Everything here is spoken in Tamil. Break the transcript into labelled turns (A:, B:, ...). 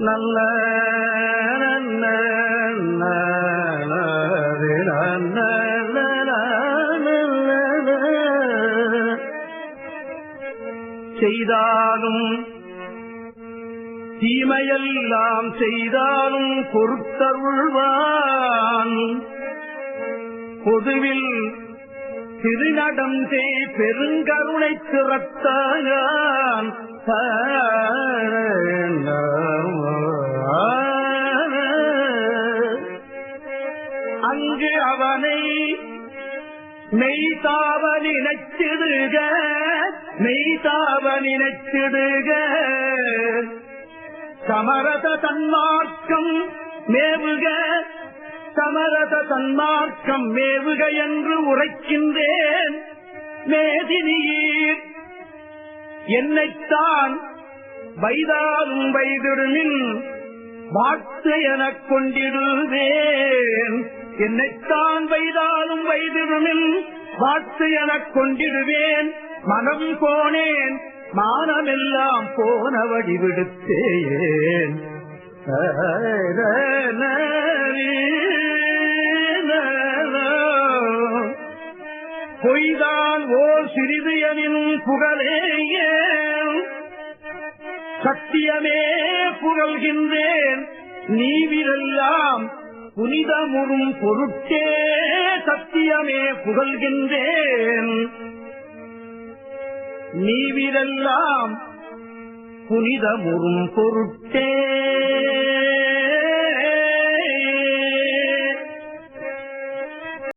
A: நல்ல செய்தாலும் தீமையெல்லாம் செய்தாலும் பொறுத்தருள்வான். பொதுவில் திருநடம் செய் பெருங்கருணை திறத்தான். அங்கு அவனை மெய்தாவ நினைச்சிடுக, மெய்தாவ நினைச்சிடுக. சமரத தன்மார்க்கம் மேவுக, சமரத தன்மார்க்கம் மேவுக என்று உரைக்கின்றேன். மேதினியீர் என்னைத்தான் வைதாலும் வைதிடுமின் வாழ்த்து எனக் கொண்டிடுவேன். என்னைத்தான் வைதாலும் வைதிடுமின் வாழ்த்து எனக் கொண்டிடுவேன். மனம் போனேன் மானமெல்லாம் போன வழி விடுத்தேன். பொய்தான் ஓர் சிறிது எனினும் புகழேயே, சத்தியமே புகழ்கின்றேன். நீவிரெல்லாம் புனிதமுறும் பொருட்டே சத்தியமே புகழ்கின்றேன். நீவிரெல்லாம் புனிதமுறும் பொருட்டே